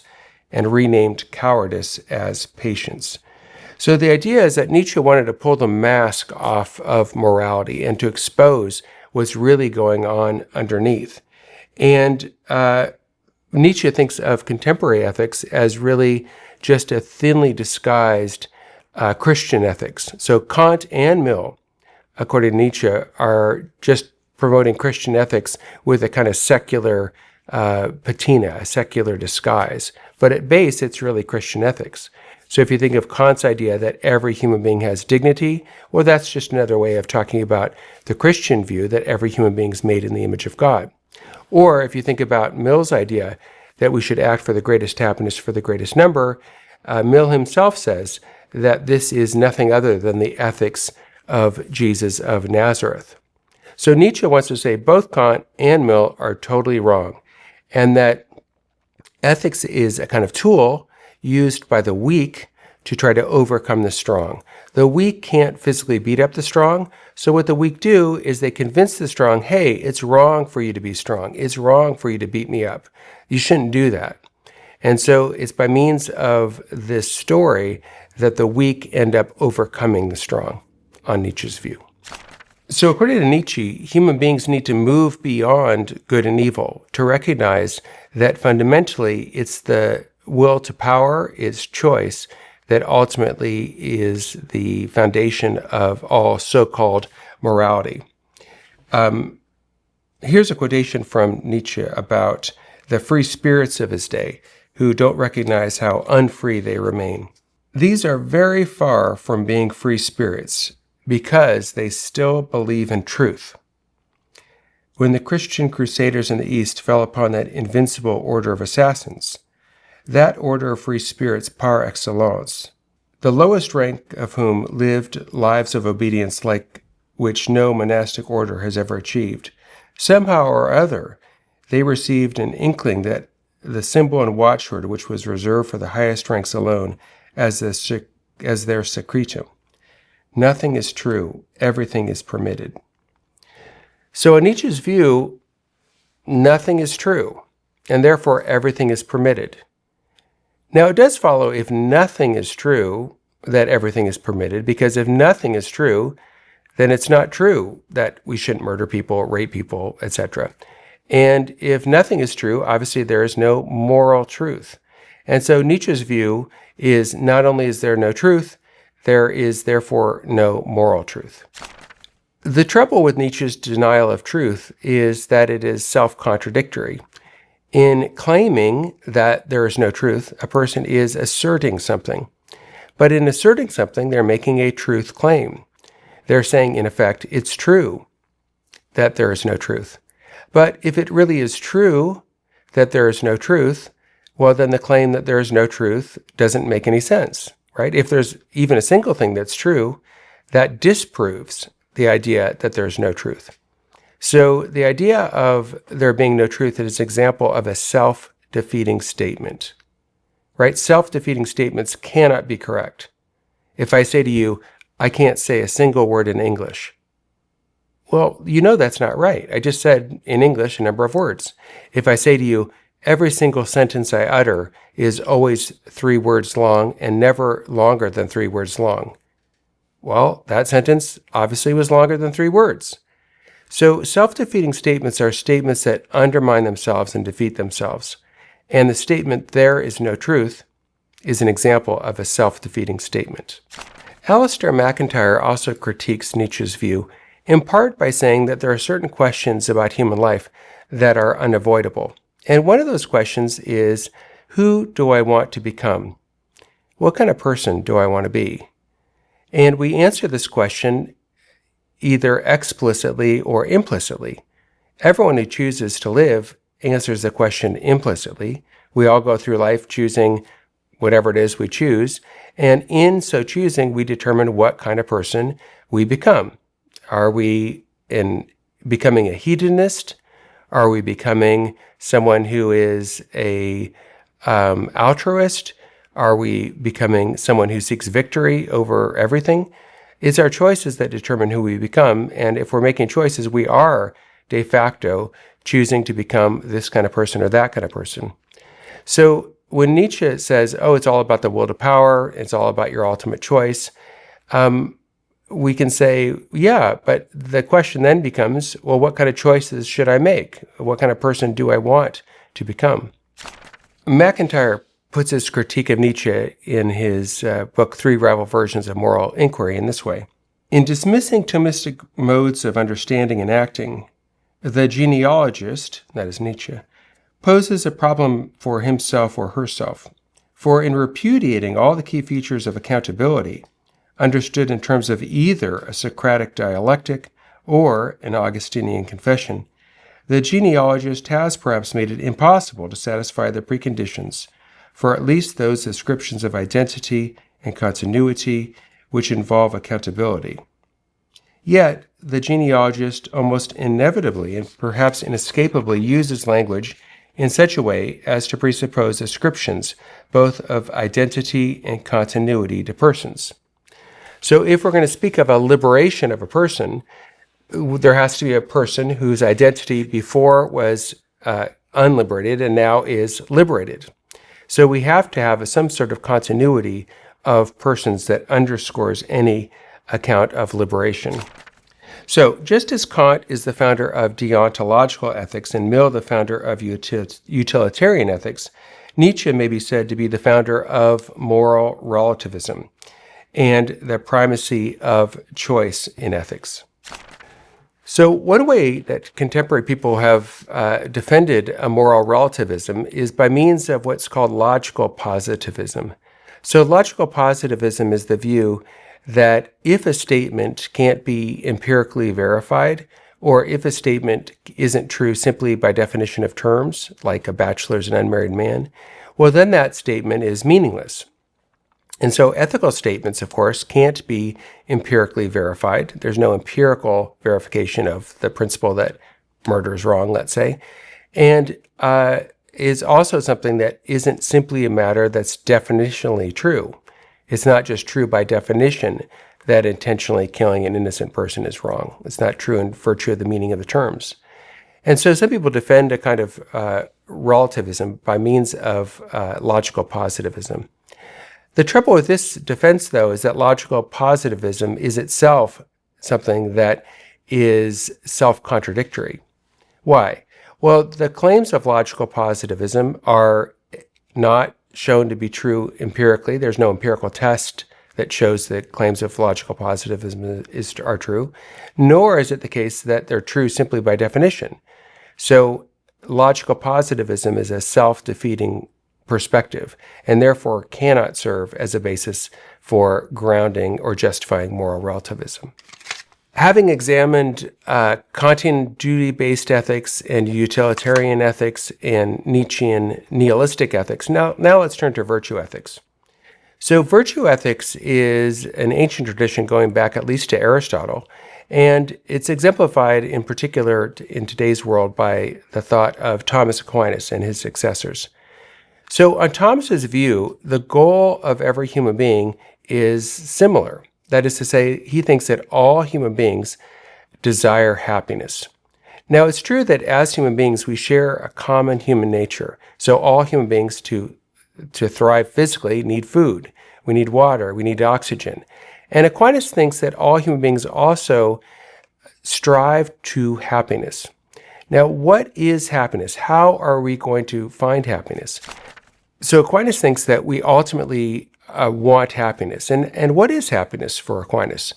and renamed cowardice as patience. So the idea is that Nietzsche wanted to pull the mask off of morality and to expose what's really going on underneath. And Nietzsche thinks of contemporary ethics as really just a thinly disguised Christian ethics. So Kant and Mill, according to Nietzsche, are just promoting Christian ethics with a kind of secular patina, a secular disguise. But at base, it's really Christian ethics. So if you think of Kant's idea that every human being has dignity, well, that's just another way of talking about the Christian view that every human being is made in the image of God. Or if you think about Mill's idea that we should act for the greatest happiness for the greatest number, Mill himself says that this is nothing other than the ethics of Jesus of Nazareth. So Nietzsche wants to say both Kant and Mill are totally wrong, and that ethics is a kind of tool used by the weak to try to overcome the strong. The weak can't physically beat up the strong, so what the weak do is they convince the strong, hey, it's wrong for you to be strong. It's wrong for you to beat me up. You shouldn't do that. And so it's by means of this story that the weak end up overcoming the strong, on Nietzsche's view. So according to Nietzsche, human beings need to move beyond good and evil to recognize that fundamentally it's the will to power, it's choice, that ultimately is the foundation of all so-called morality. Here's a quotation from Nietzsche about the free spirits of his day who don't recognize how unfree they remain. These are very far from being free spirits because they still believe in truth. When the Christian crusaders in the East fell upon that invincible order of assassins, that order of free spirits par excellence, the lowest rank of whom lived lives of obedience like which no monastic order has ever achieved, somehow or other, they received an inkling that the symbol and watchword which was reserved for the highest ranks alone as their secretum. Nothing is true, everything is permitted. So in Nietzsche's view, nothing is true, and therefore everything is permitted. Now, it does follow if nothing is true, that everything is permitted, because if nothing is true, then it's not true that we shouldn't murder people, rape people, etc. And if nothing is true, obviously there is no moral truth. And so Nietzsche's view is not only is there no truth, there is therefore no moral truth. The trouble with Nietzsche's denial of truth is that it is self-contradictory. In claiming that there is no truth, a person is asserting something. But in asserting something, they're making a truth claim. They're saying, in effect, it's true that there is no truth. But if it really is true that there is no truth, well, then the claim that there is no truth doesn't make any sense, right? If there's even a single thing that's true, that disproves the idea that there's no truth. So the idea of there being no truth is an example of a self-defeating statement, right? Self-defeating statements cannot be correct. If I say to you, I can't say a single word in English, well, you know that's not right. I just said in English a number of words. If I say to you, every single sentence I utter is always 3 words long and never longer than 3 words long, well, that sentence obviously was longer than 3 words. So self-defeating statements are statements that undermine themselves and defeat themselves. And the statement, there is no truth, is an example of a self-defeating statement. Alistair MacIntyre also critiques Nietzsche's view, in part by saying that there are certain questions about human life that are unavoidable. And one of those questions is, who do I want to become? What kind of person do I want to be? And we answer this question either explicitly or implicitly. Everyone who chooses to live answers the question implicitly. We all go through life choosing whatever it is we choose, and in so choosing, we determine what kind of person we become. Are we becoming a hedonist? Are we becoming someone who is a altruist? Are we becoming someone who seeks victory over everything? It's our choices that determine who we become, and if we're making choices, we are de facto choosing to become this kind of person or that kind of person. So when Nietzsche says, oh, it's all about the will to power, it's all about your ultimate choice, we can say, yeah, but the question then becomes, well, what kind of choices should I make? What kind of person do I want to become? MacIntyre puts his critique of Nietzsche in his book, Three Rival Versions of Moral Inquiry, in this way. In dismissing Thomistic modes of understanding and acting, the genealogist, that is Nietzsche, poses a problem for himself or herself. For in repudiating all the key features of accountability, understood in terms of either a Socratic dialectic or an Augustinian confession, the genealogist has perhaps made it impossible to satisfy the preconditions for at least those descriptions of identity and continuity which involve accountability. Yet, the genealogist almost inevitably and perhaps inescapably uses language in such a way as to presuppose ascriptions both of identity and continuity to persons. So if we're going to speak of a liberation of a person, there has to be a person whose identity before was unliberated and now is liberated. So we have to have some sort of continuity of persons that underscores any account of liberation. So just as Kant is the founder of deontological ethics and Mill the founder of utilitarian ethics, Nietzsche may be said to be the founder of moral relativism and the primacy of choice in ethics. So one way that contemporary people have defended a moral relativism is by means of what's called logical positivism. So logical positivism is the view that if a statement can't be empirically verified, or if a statement isn't true simply by definition of terms, like a bachelor is an unmarried man, well, then that statement is meaningless. And so ethical statements, of course, can't be empirically verified. There's no empirical verification of the principle that murder is wrong, let's say, and is also something that isn't simply a matter that's definitionally true. It's not just true by definition that intentionally killing an innocent person is wrong. It's not true in virtue of the meaning of the terms. And so some people defend a kind of relativism by means of logical positivism. The trouble with this defense, though, is that logical positivism is itself something that is self-contradictory. Why? Well, the claims of logical positivism are not shown to be true empirically. There's no empirical test that shows that claims of logical positivism are true, nor is it the case that they're true simply by definition. So logical positivism is a self-defeating perspective and therefore cannot serve as a basis for grounding or justifying moral relativism. Having examined Kantian duty-based ethics and utilitarian ethics and Nietzschean nihilistic ethics, now let's turn to virtue ethics. So virtue ethics is an ancient tradition going back at least to Aristotle, and it's exemplified in particular in today's world by the thought of Thomas Aquinas and his successors. So on Thomas's view, the goal of every human being is similar. That is to say, he thinks that all human beings desire happiness. Now, it's true that as human beings, we share a common human nature. So all human beings to thrive physically need food. We need water. We need oxygen. And Aquinas thinks that all human beings also strive to happiness. Now, what is happiness? How are we going to find happiness? So Aquinas thinks that we ultimately want happiness. And what is happiness for Aquinas?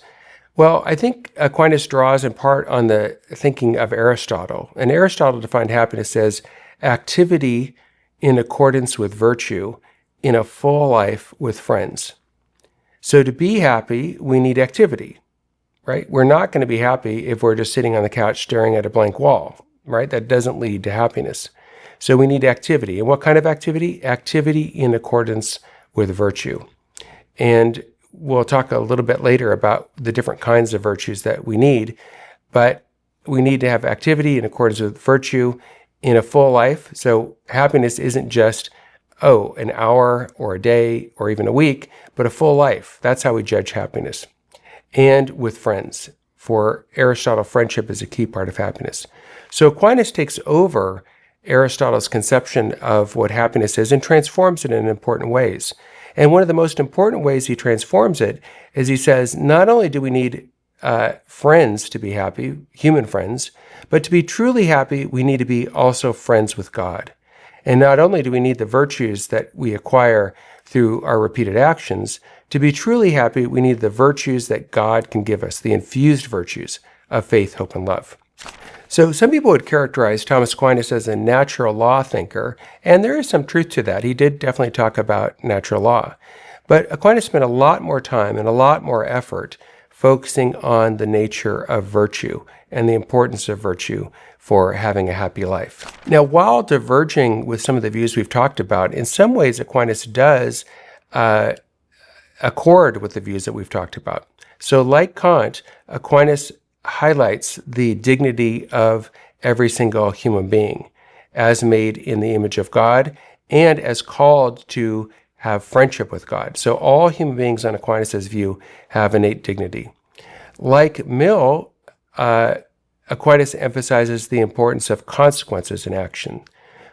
Well, I think Aquinas draws in part on the thinking of Aristotle. And Aristotle defined happiness as activity in accordance with virtue in a full life with friends. So to be happy, we need activity, right? We're not going to be happy if we're just sitting on the couch staring at a blank wall, right? That doesn't lead to happiness. So we need activity. And what kind of activity? Activity in accordance with virtue. And we'll talk a little bit later about the different kinds of virtues that we need, but we need to have activity in accordance with virtue in a full life. So happiness isn't just, an hour or a day or even a week, but a full life. That's how we judge happiness. And with friends. For Aristotle, friendship is a key part of happiness. So Aquinas takes over Aristotle's conception of what happiness is and transforms it in important ways. And one of the most important ways he transforms it is he says, not only do we need friends to be happy, human friends, but to be truly happy, we need to be also friends with God. And not only do we need the virtues that we acquire through our repeated actions, to be truly happy, we need the virtues that God can give us, the infused virtues of faith, hope, and love. So some people would characterize Thomas Aquinas as a natural law thinker, and there is some truth to that. He did definitely talk about natural law. But Aquinas spent a lot more time and a lot more effort focusing on the nature of virtue and the importance of virtue for having a happy life. Now, while diverging with some of the views we've talked about, in some ways Aquinas does accord with the views that we've talked about. So like Kant, Aquinas highlights the dignity of every single human being as made in the image of God and as called to have friendship with God. So all human beings on Aquinas' view have innate dignity. Like Mill, Aquinas emphasizes the importance of consequences in action.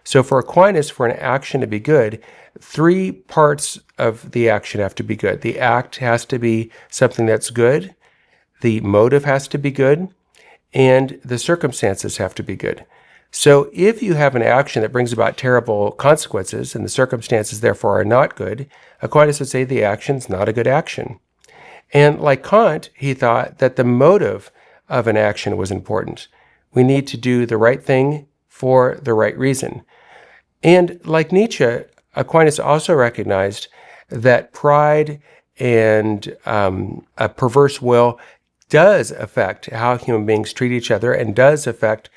So for Aquinas, for an action to be good, 3 parts of the action have to be good. The act has to be something that's good, the motive has to be good, and the circumstances have to be good. So if you have an action that brings about terrible consequences and the circumstances therefore are not good, Aquinas would say the action's not a good action. And like Kant, he thought that the motive of an action was important. We need to do the right thing for the right reason. And like Nietzsche, Aquinas also recognized that pride and a perverse will does affect how human beings treat each other and does affect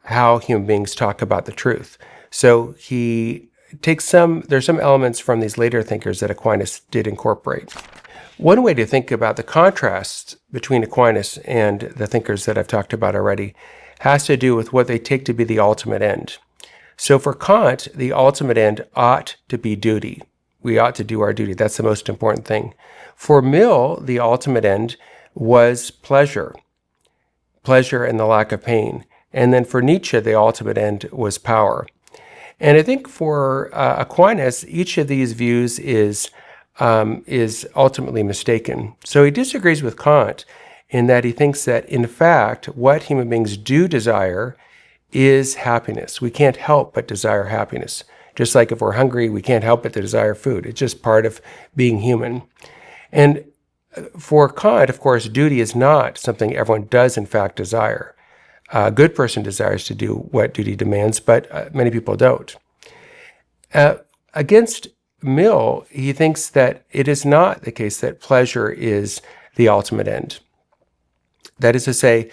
how human beings talk about the truth. So he takes there's some elements from these later thinkers that Aquinas did incorporate. One way to think about the contrast between Aquinas and the thinkers that I've talked about already has to do with what they take to be the ultimate end. So for Kant, the ultimate end ought to be duty. We ought to do our duty. That's the most important thing. For Mill, the ultimate end was pleasure and the lack of pain. And then for Nietzsche, the ultimate end was power. And I think for Aquinas, each of these views is ultimately mistaken. So he disagrees with Kant in that he thinks that, in fact, what human beings do desire is happiness. We can't help but desire happiness. Just like if we're hungry, we can't help but to desire food. It's just part of being human. And for Kant, of course, duty is not something everyone does, in fact, desire. A good person desires to do what duty demands, but many people don't. Against Mill, he thinks that it is not the case that pleasure is the ultimate end. That is to say,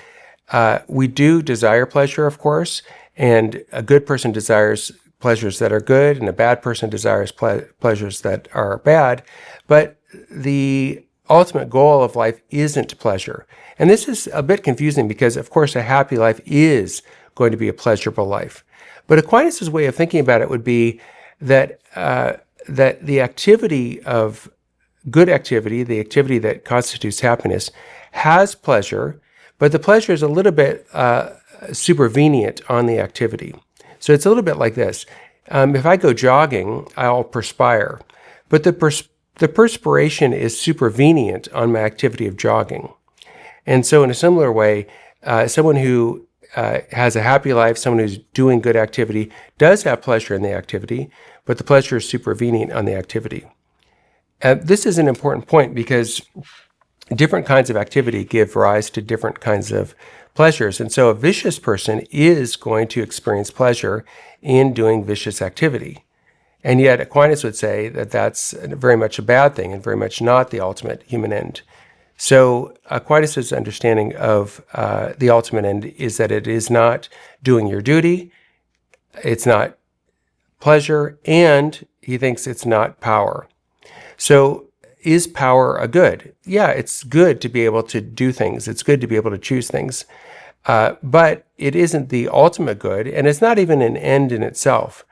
we do desire pleasure, of course, and a good person desires pleasures that are good, and a bad person desires pleasures that are bad, but the ultimate goal of life isn't pleasure. And this is a bit confusing because, of course, a happy life is going to be a pleasurable life. But Aquinas' way of thinking about it would be that that the activity of good activity, the activity that constitutes happiness, has pleasure, but the pleasure is a little bit supervenient on the activity. So it's a little bit like this. If I go jogging, I'll perspire, but the perspiration is supervenient on my activity of jogging. And so in a similar way, someone who has a happy life, someone who's doing good activity, does have pleasure in the activity, but the pleasure is supervenient on the activity. This is an important point because different kinds of activity give rise to different kinds of pleasures. And so a vicious person is going to experience pleasure in doing vicious activity. And yet Aquinas would say that that's very much a bad thing and very much not the ultimate human end. So Aquinas' understanding of the ultimate end is that it is not doing your duty, it's not pleasure, and he thinks it's not power. So is power a good? Yeah, it's good to be able to do things. It's good to be able to choose things. But it isn't the ultimate good, and it's not even an end in itself.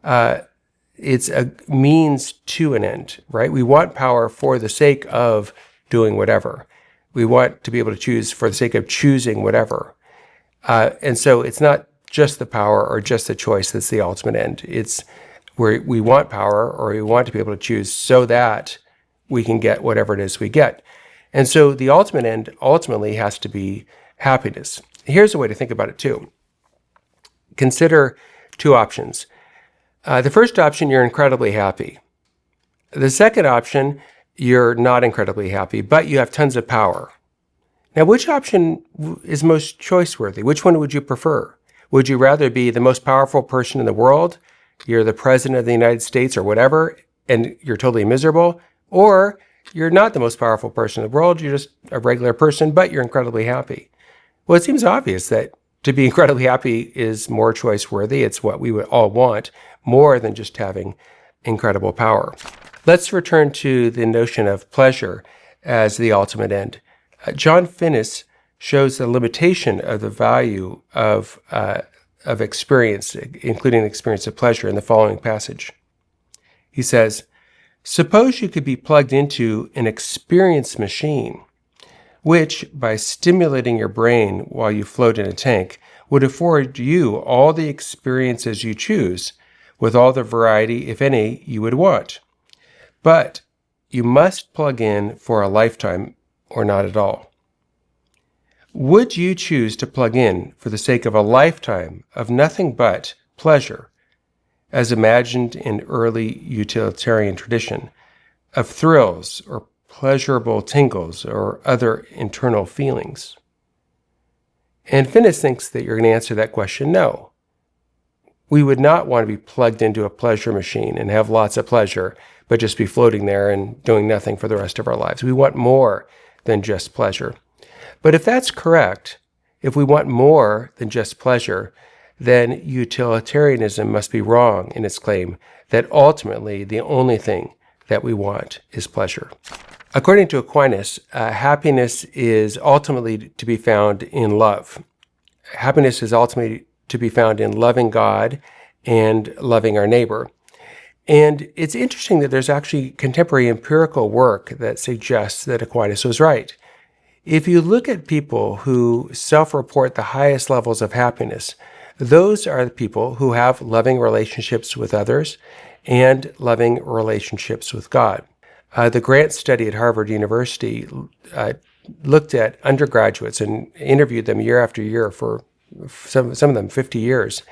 It's a means to an end, right? We want power for the sake of doing whatever. We want to be able to choose for the sake of choosing whatever. And so it's not just the power or just the choice that's the ultimate end. It's where we want power or we want to be able to choose so that we can get whatever it is we get. And so the ultimate end ultimately has to be happiness. Here's a way to think about it too. Consider two options. The first option, you're incredibly happy. The second option, you're not incredibly happy, but you have tons of power. Now, which option is most choice-worthy? Which one would you prefer? Would you rather be the most powerful person in the world? You're the president of the United States or whatever, and you're totally miserable? Or you're not the most powerful person in the world, you're just a regular person, but you're incredibly happy? Well, it seems obvious that to be incredibly happy is more choice-worthy. It's what we would all want, more than just having incredible power. Let's return to the notion of pleasure as the ultimate end. John Finnis shows the limitation of the value of experience, including the experience of pleasure, in the following passage. He says, "Suppose you could be plugged into an experience machine, which, by stimulating your brain while you float in a tank, would afford you all the experiences you choose, with all the variety, if any, you would want. But you must plug in for a lifetime or not at all. Would you choose to plug in for the sake of a lifetime of nothing but pleasure, as imagined in early utilitarian tradition, of thrills or pleasurable tingles or other internal feelings?" And Finnis thinks that you're going to answer that question, no. We would not want to be plugged into a pleasure machine and have lots of pleasure, but just be floating there and doing nothing for the rest of our lives. We want more than just pleasure. But if that's correct, if we want more than just pleasure, then utilitarianism must be wrong in its claim that ultimately the only thing that we want is pleasure. According to Aquinas, happiness is ultimately to be found in love. Happiness is ultimately to be found in loving God and loving our neighbor. And it's interesting that there's actually contemporary empirical work that suggests that Aquinas was right. If you look at people who self-report the highest levels of happiness, those are the people who have loving relationships with others and loving relationships with God. The Grant study at Harvard University looked at undergraduates and interviewed them year after year for some of them 50 years.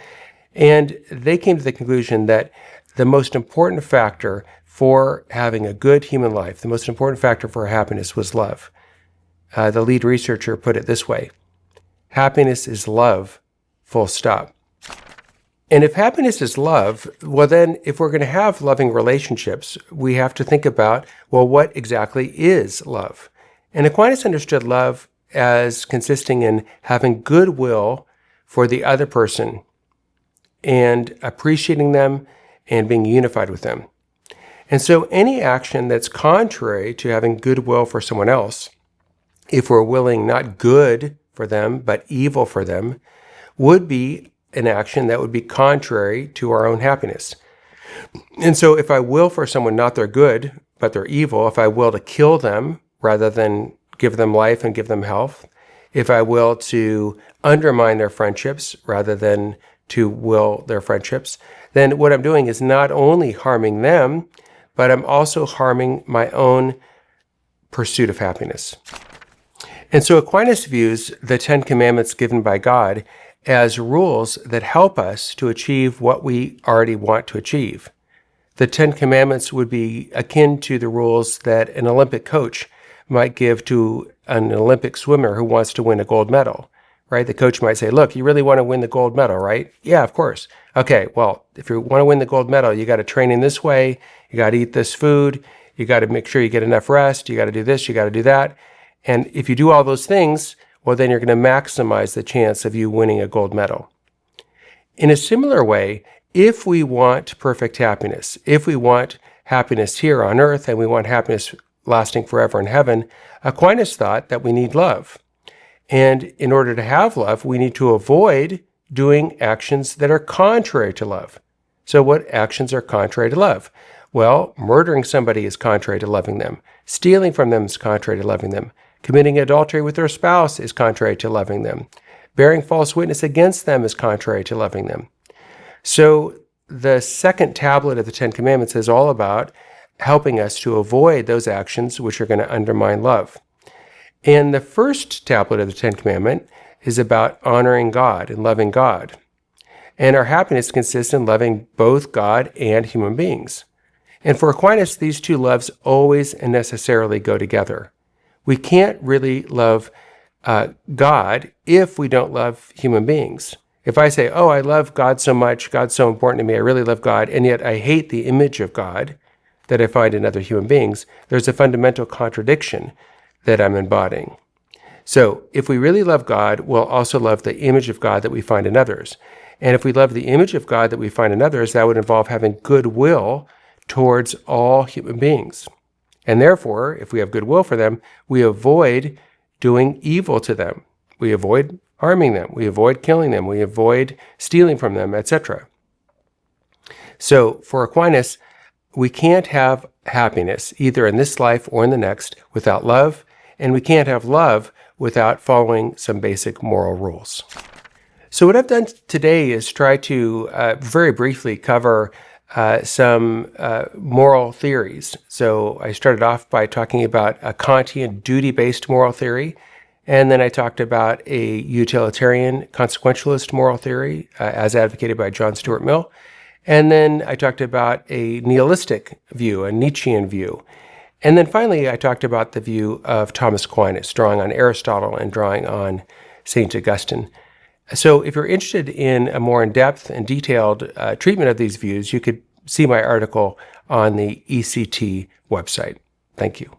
And they came to the conclusion that the most important factor for having a good human life, the most important factor for happiness, was love. The lead researcher put it this way: happiness is love, full stop. And if happiness is love, well then, if we're going to have loving relationships, we have to think about, well, what exactly is love? And Aquinas understood love as consisting in having goodwill for the other person and appreciating them and being unified with them. And so any action that's contrary to having goodwill for someone else, if we're willing not good for them, but evil for them, would be an action that would be contrary to our own happiness. And so if I will for someone not their good, but their evil, if I will to kill them rather than give them life and give them health, if I will to undermine their friendships rather than to will their friendships, then what I'm doing is not only harming them, but I'm also harming my own pursuit of happiness. And so Aquinas views the Ten Commandments given by God as rules that help us to achieve what we already want to achieve. The Ten Commandments would be akin to the rules that an Olympic coach might give to an Olympic swimmer who wants to win a gold medal, right? The coach might say, look, you really want to win the gold medal, right? Yeah, of course. Okay, well, if you want to win the gold medal, you got to train in this way, you got to eat this food, you got to make sure you get enough rest, you got to do this, you got to do that. And if you do all those things, well, then you're going to maximize the chance of you winning a gold medal. In a similar way, if we want perfect happiness, if we want happiness here on earth and we want happiness lasting forever in heaven, Aquinas thought that we need love. And in order to have love, we need to avoid doing actions that are contrary to love. So what actions are contrary to love? Well, murdering somebody is contrary to loving them. Stealing from them is contrary to loving them. Committing adultery with their spouse is contrary to loving them. Bearing false witness against them is contrary to loving them. So the second tablet of the Ten Commandments is all about helping us to avoid those actions which are going to undermine love. And the first tablet of the Ten Commandment is about honoring God and loving God. And our happiness consists in loving both God and human beings. And for Aquinas, these two loves always and necessarily go together. We can't really love God if we don't love human beings. If I say, oh, I love God so much, God's so important to me, I really love God, and yet I hate the image of God that I find in other human beings, there's a fundamental contradiction that I'm embodying. So if we really love God, we'll also love the image of God that we find in others. And if we love the image of God that we find in others, that would involve having goodwill towards all human beings. And therefore, if we have goodwill for them, we avoid doing evil to them. We avoid harming them. We avoid killing them. We avoid stealing from them, etc. So for Aquinas, we can't have happiness either in this life or in the next without love, and we can't have love without following some basic moral rules. So what I've done today is try to very briefly cover some moral theories. So I started off by talking about a Kantian duty-based moral theory, and then I talked about a utilitarian consequentialist moral theory as advocated by John Stuart Mill. And then I talked about a nihilistic view, a Nietzschean view. And then finally, I talked about the view of Thomas Aquinas, drawing on Aristotle and drawing on St. Augustine. So if you're interested in a more in-depth and detailed treatment of these views, you could see my article on the ECT website. Thank you.